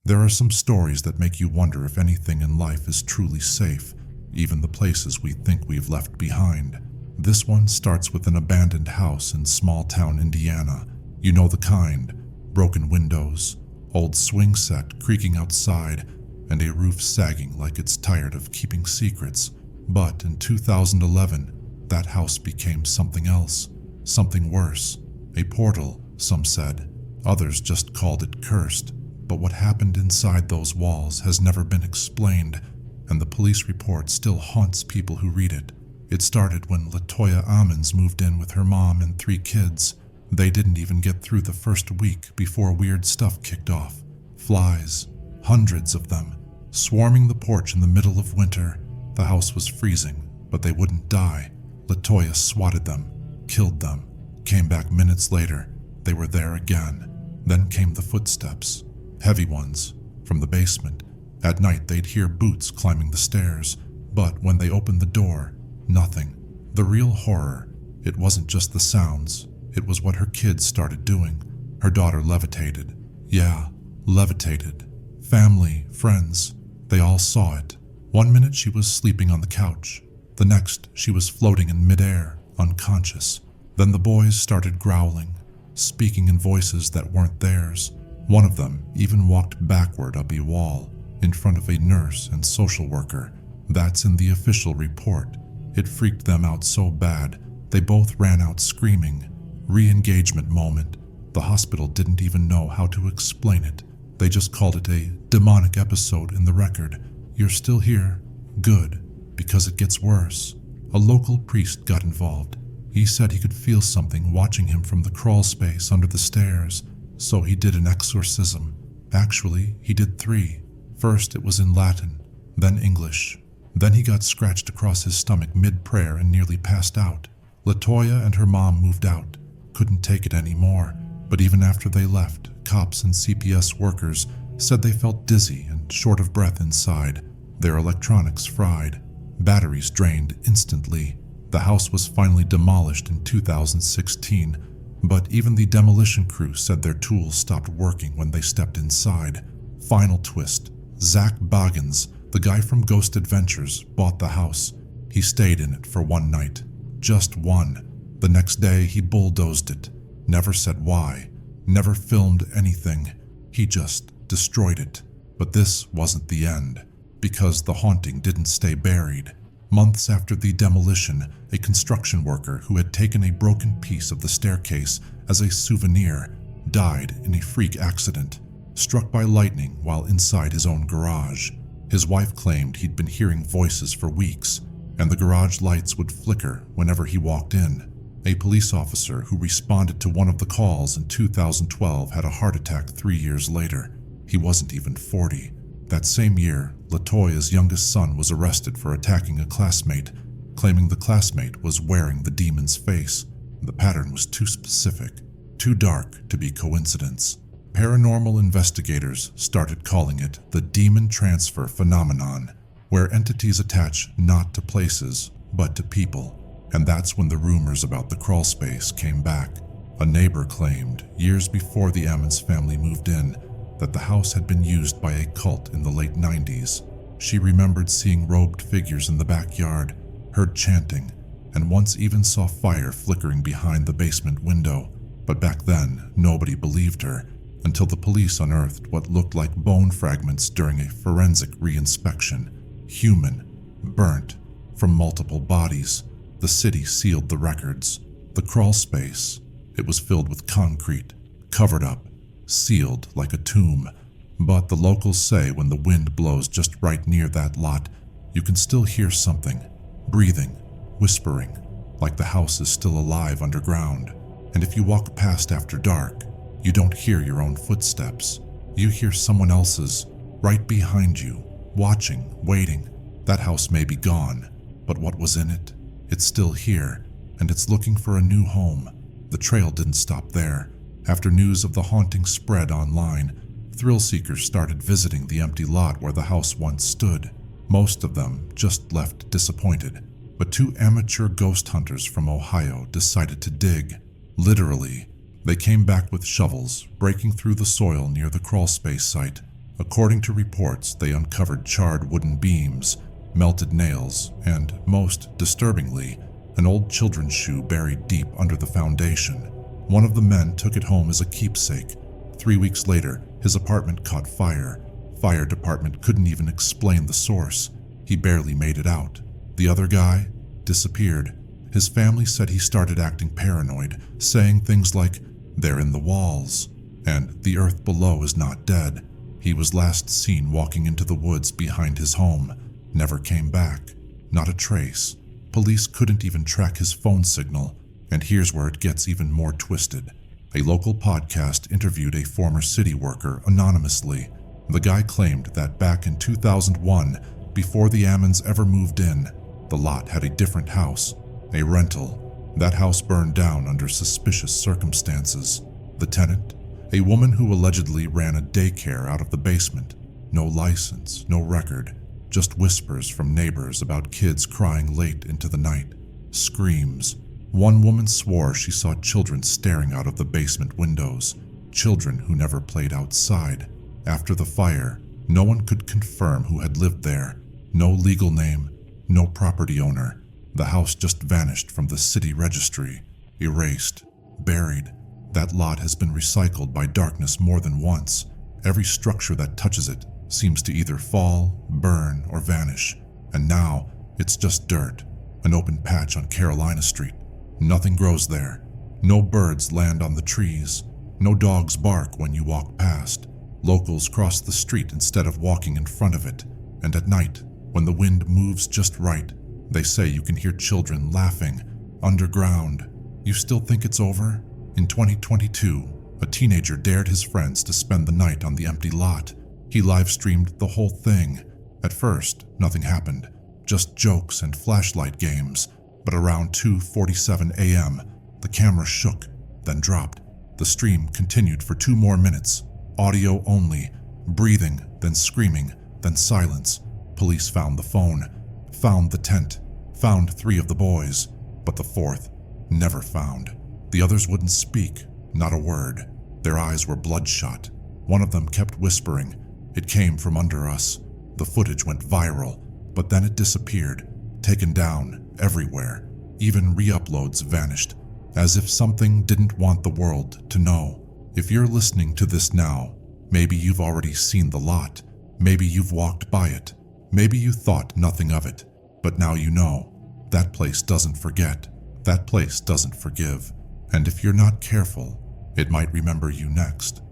There are some stories that make you wonder if anything in life is truly safe, even the places we think we've left behind. This one starts with an abandoned house in small-town Indiana. You know the kind: broken windows, old swing set creaking outside, and a roof sagging like it's tired of keeping secrets. But in 2011, that house became something else, something worse. A portal, some said. Others just called it cursed. But what happened inside those walls has never been explained, and the police report still haunts people who read it. It started when LaToya Ammons moved in with her mom and 3 kids. They didn't even get through the first week before weird stuff kicked off. Flies, hundreds of them, swarming the porch in the middle of winter. The house was freezing, but they wouldn't die. LaToya swatted them, killed them, came back minutes later. They were there again. Then came the footsteps. Heavy ones, from the basement. At night they'd hear boots climbing the stairs, but when they opened the door, nothing. The real horror, it wasn't just the sounds, it was what her kids started doing. Her daughter levitated. Yeah, levitated. Family, friends, they all saw it. One minute she was sleeping on the couch. The next, she was floating in midair, unconscious. Then the boys started growling, speaking in voices that weren't theirs. One of them even walked backward up a wall, in front of a nurse and social worker. That's in the official report. It freaked them out so bad, they both ran out screaming. Re-engagement moment. The hospital didn't even know how to explain it. They just called it a demonic episode in the record. You're still here? Good, because it gets worse. A local priest got involved. He said he could feel something watching him from the crawl space under the stairs. So he did an exorcism. Actually, he did 3. First it was in Latin, then English. Then he got scratched across his stomach mid-prayer and nearly passed out. LaToya and her mom moved out, couldn't take it anymore. But even after they left, cops and CPS workers said they felt dizzy and short of breath inside. Their electronics fried, batteries drained instantly. The house was finally demolished in 2016. But even the demolition crew said their tools stopped working when they stepped inside. Final twist. Zach Boggins, the guy from Ghost Adventures, bought the house. He stayed in it for 1 night. Just 1. The next day he bulldozed it. Never said why. Never filmed anything. He just destroyed it. But this wasn't the end, because the haunting didn't stay buried. Months after the demolition, a construction worker who had taken a broken piece of the staircase as a souvenir died in a freak accident, struck by lightning while inside his own garage. His wife claimed he'd been hearing voices for weeks, and the garage lights would flicker whenever he walked in. A police officer who responded to one of the calls in 2012 had a heart attack 3 years later. He wasn't even 40. That same year, LaToya's youngest son was arrested for attacking a classmate, claiming the classmate was wearing the demon's face. The pattern was too specific, too dark to be coincidence. Paranormal investigators started calling it the demon transfer phenomenon, where entities attach not to places, but to people. And that's when the rumors about the crawl space came back. A neighbor claimed, years before the Ammons family moved in, that the house had been used by a cult in the late 90s. She remembered seeing robed figures in the backyard, heard chanting, and once even saw fire flickering behind the basement window. But back then, nobody believed her, until the police unearthed what looked like bone fragments during a forensic reinspection. Human, burnt, from multiple bodies. The city sealed the records. The crawl space, it was filled with concrete, covered up, sealed like a tomb. But the locals say when the wind blows just right near that lot, you can still hear something, breathing, whispering, like the house is still alive underground. And if you walk past after dark, you don't hear your own footsteps. You hear someone else's, right behind you, watching, waiting. That house may be gone, but what was in it? It's still here, and it's looking for a new home. The trail didn't stop there. After news of the haunting spread online, thrill seekers started visiting the empty lot where the house once stood. Most of them just left disappointed, but 2 amateur ghost hunters from Ohio decided to dig. Literally, they came back with shovels, breaking through the soil near the crawlspace site. According to reports, they uncovered charred wooden beams, melted nails, and, most disturbingly, an old children's shoe buried deep under the foundation. One of the men took it home as a keepsake. 3 weeks later, his apartment caught fire. Fire department couldn't even explain the source. He barely made it out. The other guy disappeared. His family said he started acting paranoid, saying things like, "They're in the walls," and "the earth below is not dead." He was last seen walking into the woods behind his home. Never came back. Not a trace. Police couldn't even track his phone signal. And here's where it gets even more twisted. A local podcast interviewed a former city worker anonymously. The guy claimed that back in 2001, before the Ammons ever moved in, the lot had a different house, a rental. That house burned down under suspicious circumstances. The tenant? A woman who allegedly ran a daycare out of the basement. No license, no record, just whispers from neighbors about kids crying late into the night. Screams. One woman swore she saw children staring out of the basement windows, children who never played outside. After the fire, no one could confirm who had lived there. No legal name, no property owner. The house just vanished from the city registry, erased, buried. That lot has been recycled by darkness more than once. Every structure that touches it seems to either fall, burn, or vanish. And now, it's just dirt, an open patch on Carolina Street. Nothing grows there. No birds land on the trees. No dogs bark when you walk past. Locals cross the street instead of walking in front of it. And at night, when the wind moves just right, they say you can hear children laughing, underground. You still think it's over? In 2022, a teenager dared his friends to spend the night on the empty lot. He live-streamed the whole thing. At first, nothing happened, just jokes and flashlight games. But around 2:47 a.m., the camera shook, then dropped. The stream continued for 2 more minutes, audio only, breathing, then screaming, then silence. Police found the phone, found the tent, found 3 of the boys, but the 4th, never found. The others wouldn't speak, not a word. Their eyes were bloodshot. One of them kept whispering, "It came from under us." The footage went viral, but then it disappeared, taken down everywhere. Even re-uploads vanished, as if something didn't want the world to know. If you're listening to this now, maybe you've already seen the lot. Maybe you've walked by it. Maybe you thought nothing of it, but now you know. That place doesn't forget. That place doesn't forgive. And if you're not careful, it might remember you next.